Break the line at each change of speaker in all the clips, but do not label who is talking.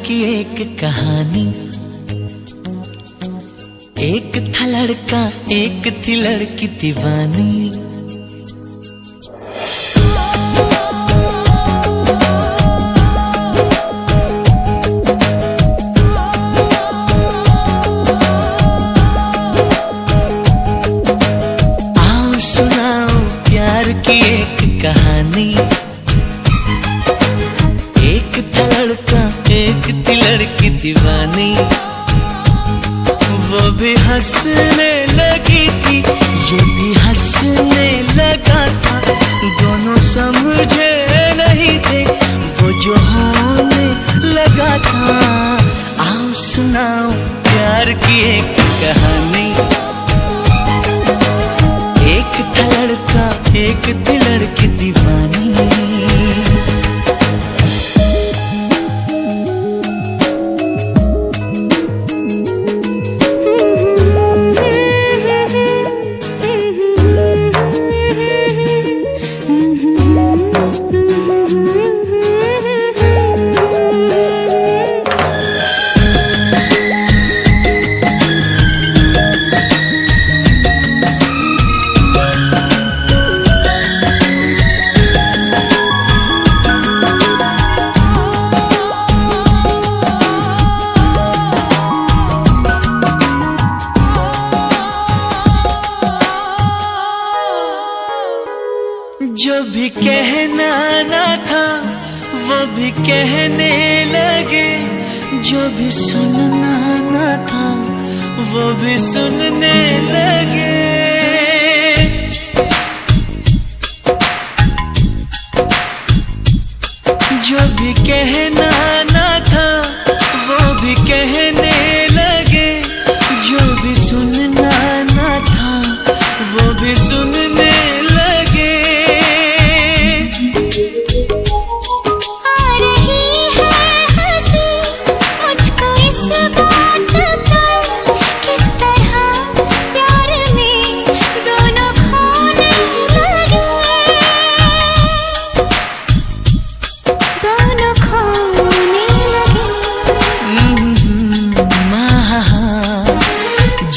की एक कहानी। एक था लड़का, एक थी लड़की दीवानी। आओ सुनाओ प्यार की एक कहानी। एक था लड़का, एक थी लड़की दीवानी। वो भी हंसने लगी थी, ये भी हंसने लगा था। दोनों समझे नहीं थे, वो जो होने लगा था। आओ सुनाओ प्यार की एक कहानी। एक था लड़का, एक थी लड़की दीवानी। जो भी कहना ना था वो भी कहने लगे। जो भी सुनना ना था वो भी सुनने लगे। जो भी कहना ना था वो भी कहने लगे। जो भी सुनना ना था वो भी सुनने लगे।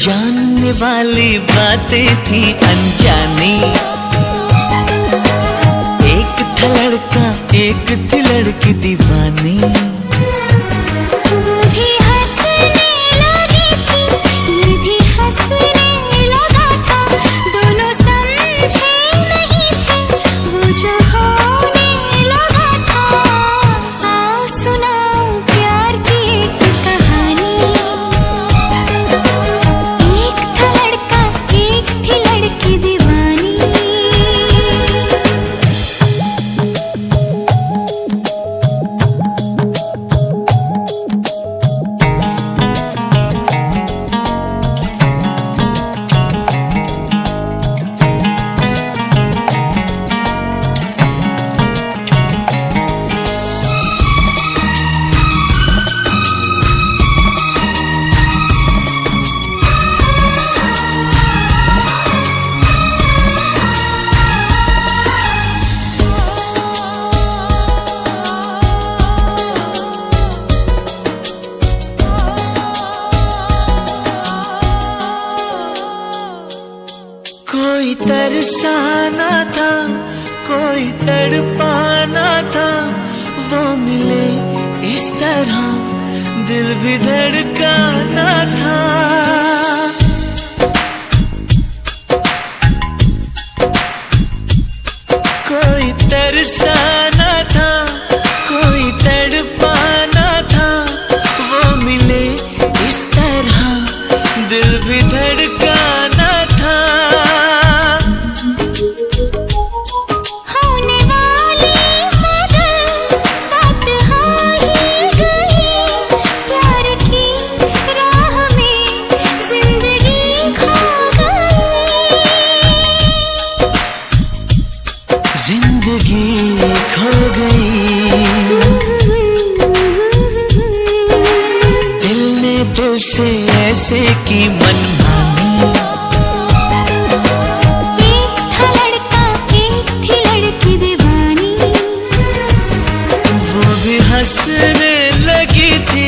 जानने वाली बातें थी अनजानी। एक था लड़का, एक थी लड़की दीवानी।
वो भी हंसने लगी थी, ये भी हंसने लगा था। दोनों समझे नहीं थे, वो जो होने लगा था। आओ सुनाओ प्यार की एक कहानी।
कोई तरसाना था, कोई तड़पाना था। वो मिले इस तरह दिल भी धड़काना था। कोई तरसाना था, कोई तड़पाना था। वो मिले इस तरह दिल भी धड़काना था। जिंदगी खो गई, दिल ने दिल से ऐसे की मनमानी।
एक था लड़का, एक थी लड़की दीवानी।
वो भी हंसने लगी थी,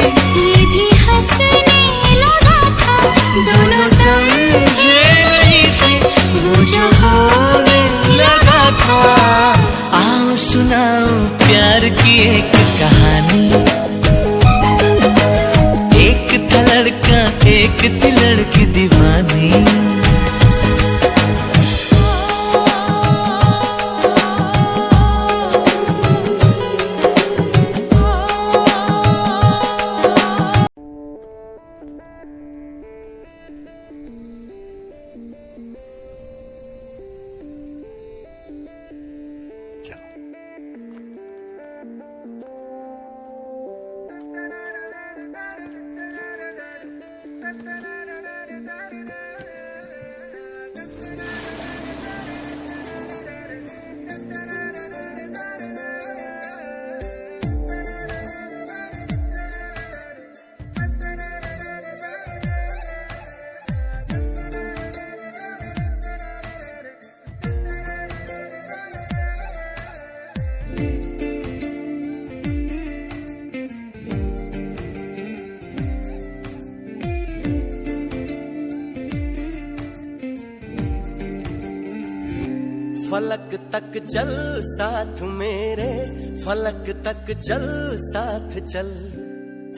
फलक तक चल साथ मेरे, फलक तक चल साथ चल,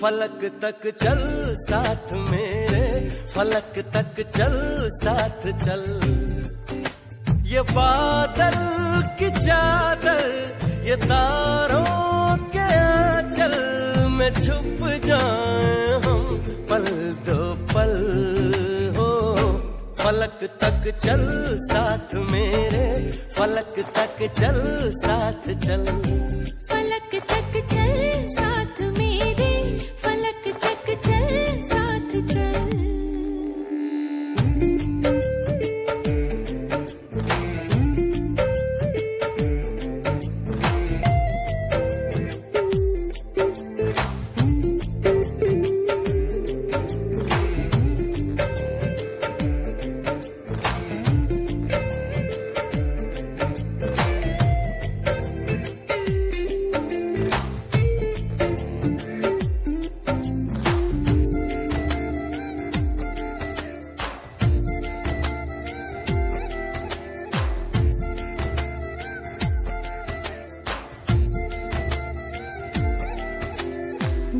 फलक तक चल साथ मेरे, फलक तक चल साथ चल। ये बादल की चादर, ये तारों के आंचल में छुप जाए हम पल दो पल हो। फलक तक चल साथ मेरे, फलक तक चल साथ चल,
फलक तक चल साथ मेरे, फलक तक चल साथ चल।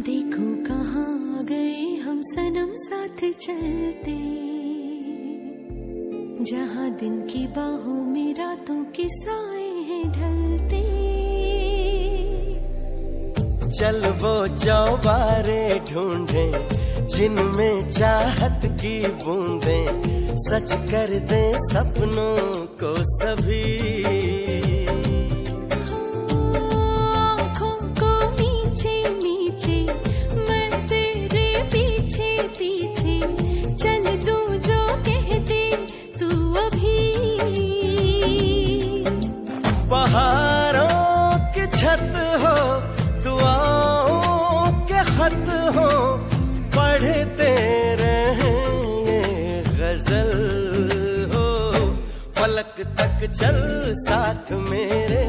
देखो कहाँ गए हम सनम साथ चलते, जहाँ दिन की बाहों में रातों के साए हैं ढलते।
चल वो चौबारे ढूंढे जिनमें चाहत की बूंदें सच कर दे सपनों को सभी। बहारों की छत हो, दुआओं के खत हो, पढ़ते रहे ये गजल हो। फलक तक चल साथ मेरे,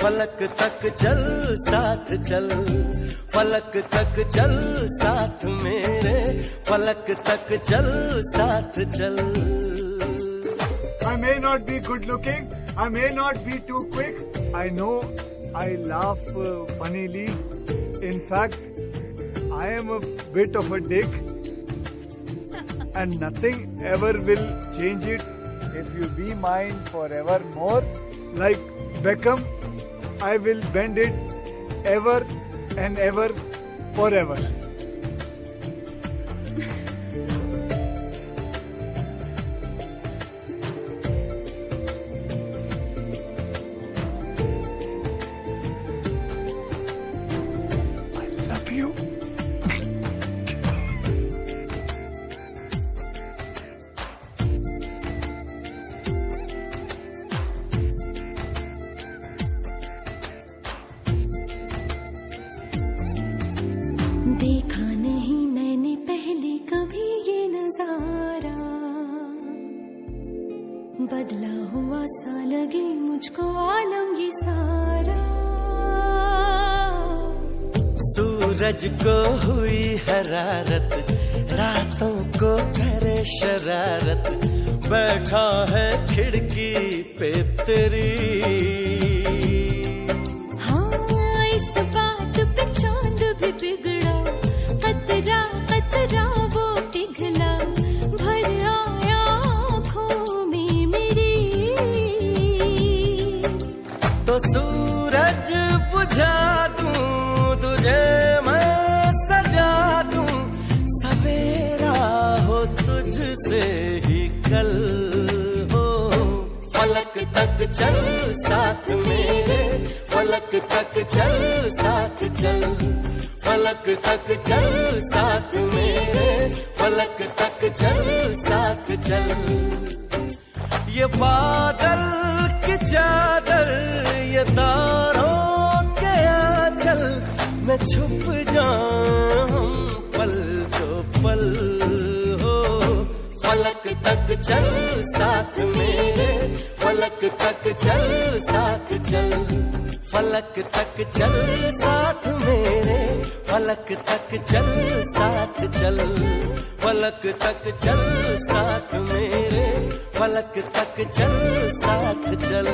फलक तक चल साथ चल, फलक तक चल साथ मेरे, फलक तक चल साथ चल।
I may not be good looking, I may not be too quick. I know I laugh funnily. In fact, I am a bit of a dick. And nothing ever will change it if you be mine forevermore. Like Beckham, I will bend it ever and ever forever. You.
देखा नहीं मैंने पहले कभी ये नजारा, बदला हुआ सा लगे मुझको आलम ये सारा।
सूरज को हुई हरारत, रातों को करे शरारत, बैठा है खिड़की पे तेरी।
हाँ इस बात पे चांद भी बिगड़ा, कतरा कतरा वो पिघला, भर आया आँखों में मेरी।
तो सूरज बुझा दूं तुझे मैं सजा दूं, सवेरा हो तुझसे ही कल हो। फलक तक चल साथ मेरे, फलक तक चल साथ चल, फलक तक चल साथ मेरे, फलक तक चल साथ चल। ये बादल की चादर, ये तारों के आंचल में छुप जाऊं पल दो पल हो। फलक तक चल साथ मेरे, फलक तक चल साथ चल, फलक तक चल साथ मेरे, फलक तक चल साथ चल, फलक तक चल साथ मेरे, फलक फलक तक चल साथ चल।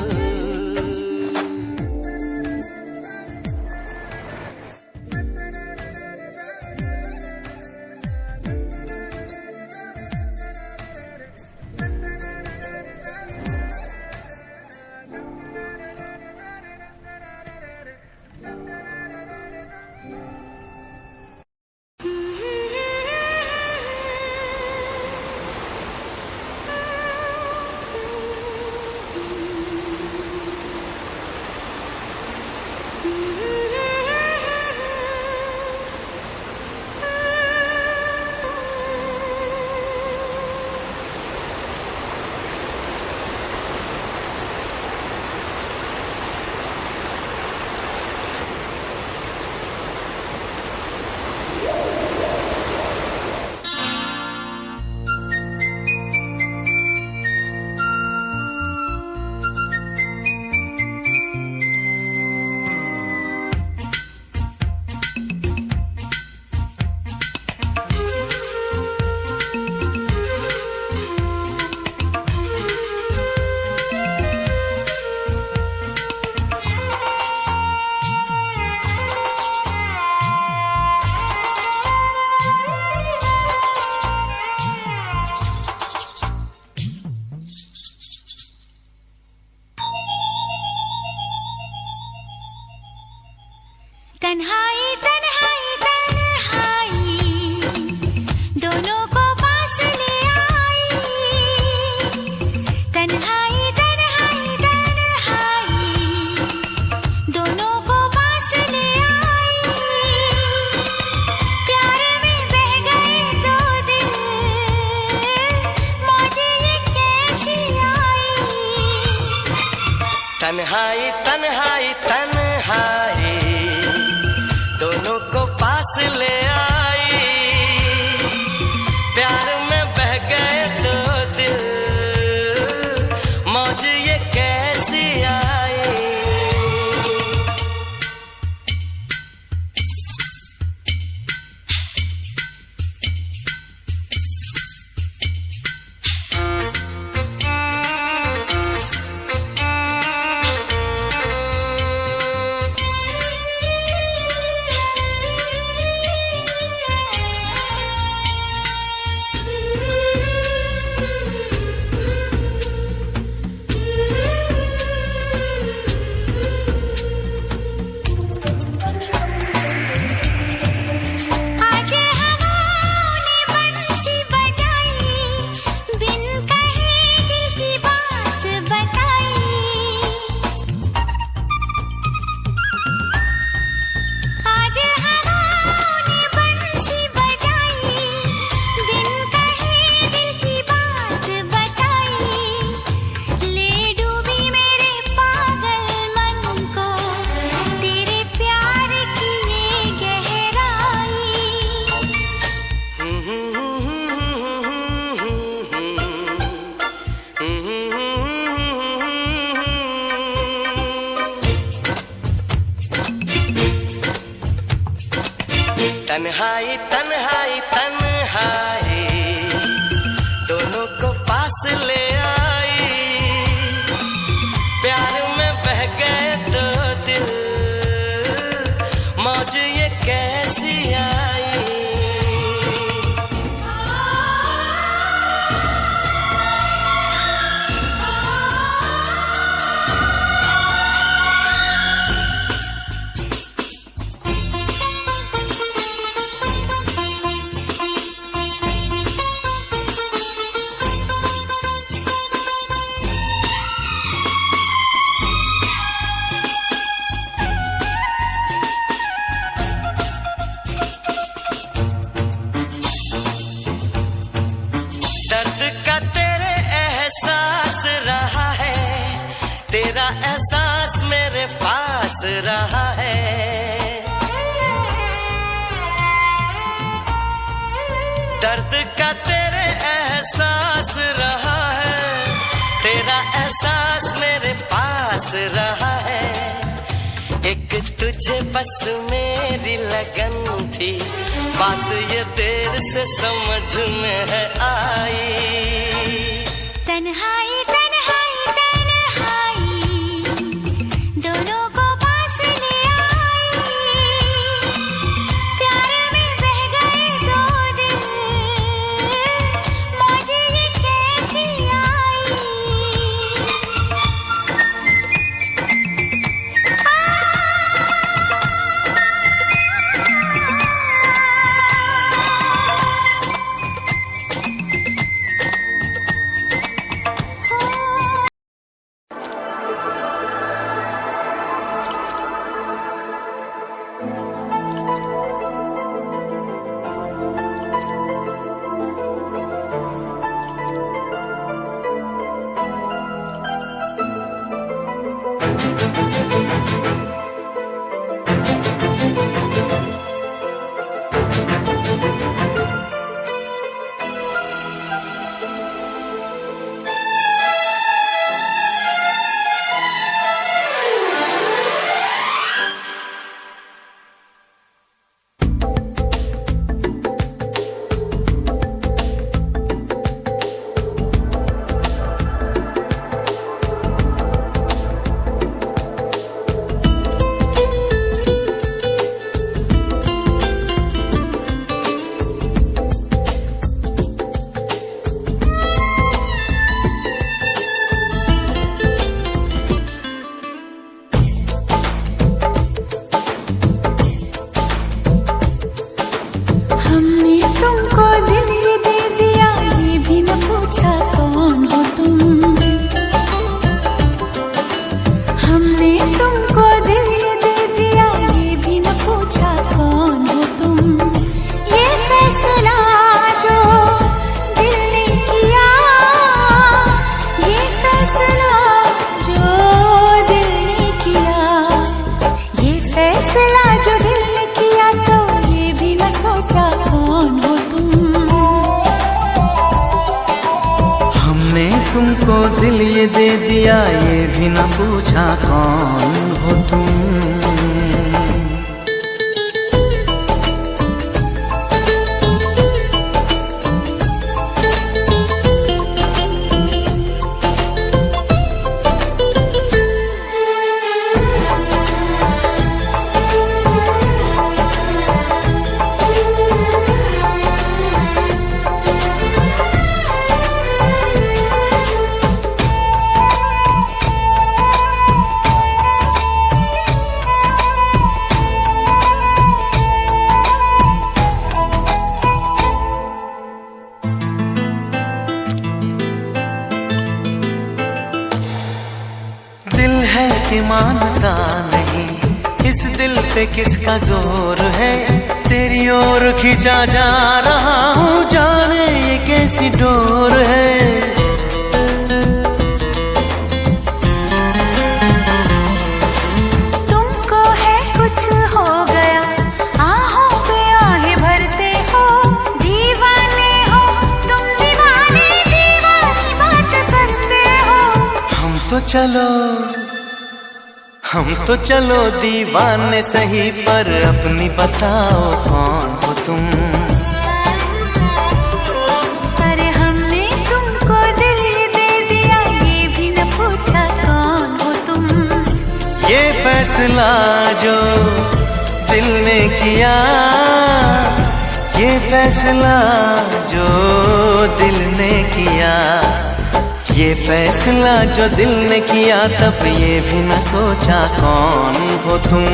तन्हाई तन्हाई तन्हाई दोनों को पास ले आई। तन्हाई तन्हाई तन्हाई दोनों को पास ले आई। प्यार में बह गए दो दिल, मौजें ये कैसी आई।
तन्हाई तन्हाई तन्हाई दोनों को पास ले आई। प्यार में बह गए दो दिल, मौज ये कैसी आई। तन्हाई तन्हाई तन्हाई दोनों को पास ले आई। प्यार में बह गए दो दिल, मौज ये कैसी आई। तेरा एहसास मेरे पास रहा है। दर्द का तेरे एहसास रहा है, तेरा एहसास मेरे पास रहा है। एक तुझे बस मेरी लगन थी, बात ये देर से समझ में है आई।
तन्हाई
तुमको दिल ये दे दिया, ये भी न पूछा कौन हो तुम। दिल है कि मानता नहीं, इस दिल पे किसका जोर है। तेरी ओर खींचा जा रहा हूँ, जाने ये कैसी डोर है।
तुमको है कुछ हो गया, आहों पे आहें भरते हो। दीवाने हो तुम, दीवाने दीवानी बात करते हो।
हम तो चलो दीवाने सही, पर अपनी बताओ कौन हो तुम।
अरे हमने तुमको दिल दे दिया, ये भी न पूछा कौन हो तुम।
ये फैसला जो दिल ने किया, ये फैसला जो दिल ने किया, ये फैसला जो दिल ने किया, तब ये भी न सोचा कौन हो तुम।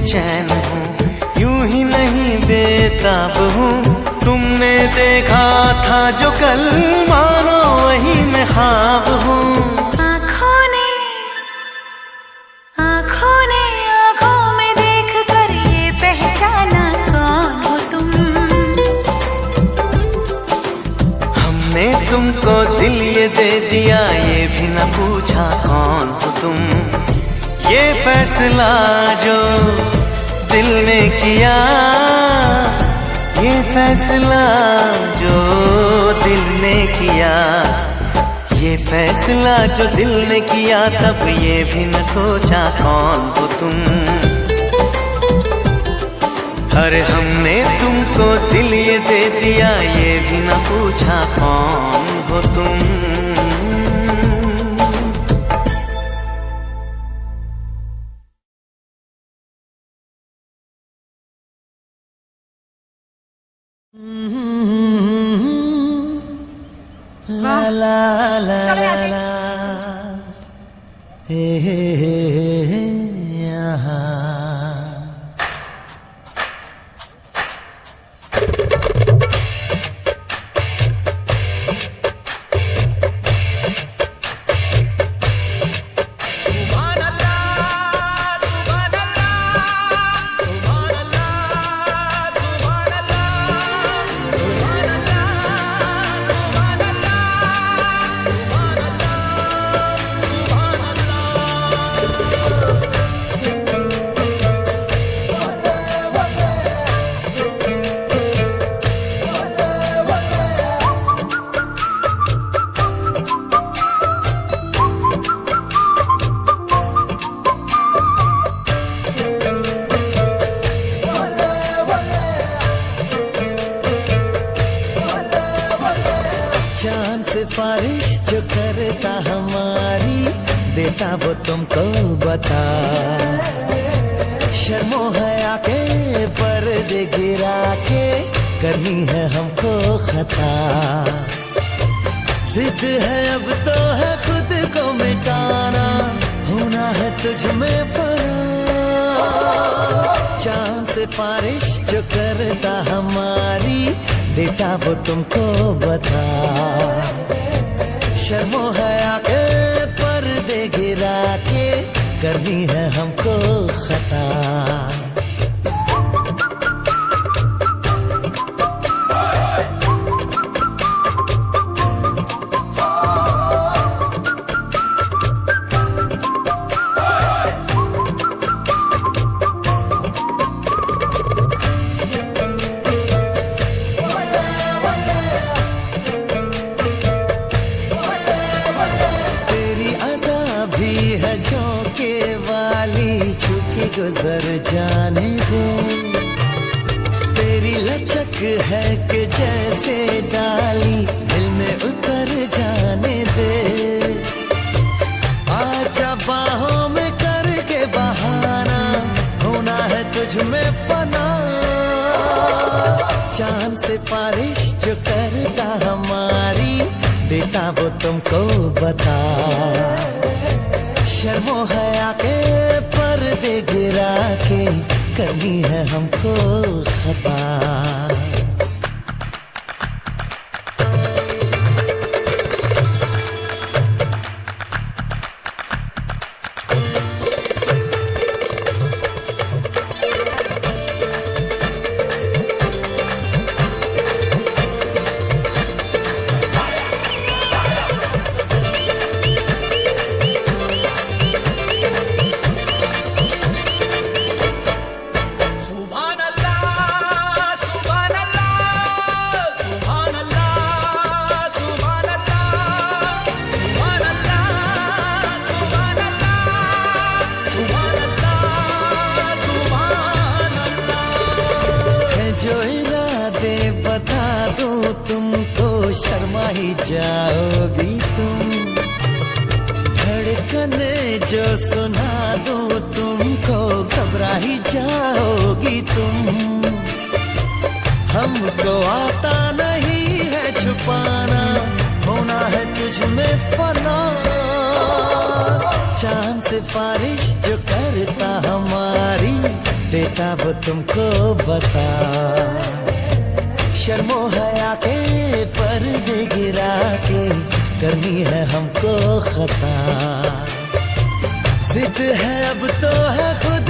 चैन हूँ, यूं ही नहीं बेताब हूँ। तुमने देखा था जो कल, मानो वही मैं ख्वाब हूँ।
आँखों ने आँखों में देख कर ये पहचाना कौन हो तुम।
हमने तुमको दिल ये दे दिया, ये भी न पूछा कौन हो तुम। ये फैसला जो दिल ने किया, ये फैसला जो दिल ने किया, ये फैसला जो दिल ने किया, तब ये भी न सोचा कौन हो तुम। अरे हमने तुमको दिल ये दे दिया, ये भी न पूछा कौन हो तुम। ला ला ला ला हे यहाँ। सिफारिश जो करता हमारी, देता वो तुमको बता। शर्मो है आके पर्दे गिरा के, करनी है हमको खता। जिद है अब तो है खुद को मिटाना, होना है तुझ में फना। चांद से बारिश जो करता हमारी, देता वो तुमको बता। शर्मो हया के पर्दे गिरा के, करनी है हमको खता। झोंके वाली छुपी गुजर जाने दे, तेरी लचक है कि जैसे डाली दिल में उतर जाने दे। आजा बाहों में करके बहाना, होना है तुझ में फना। चांद से बारिश जो करता हमारी, देता वो तुमको बता। शर्मो हया के पर्दे गिरा के, करनी है हमको खता। बता दूं तुमको, शर्मा ही जाओगी तुम। धड़कने जो सुना दूं तुमको, घबरा ही जाओगी तुम। हमको आता नहीं है छुपाना, होना है तुझ में फना। चांद से बारिश जो करता हमारी, देता वो तुमको बता। शर्मो हया के पर्दे गिरा के, करनी है हमको खता। जिद है अब तो है खुद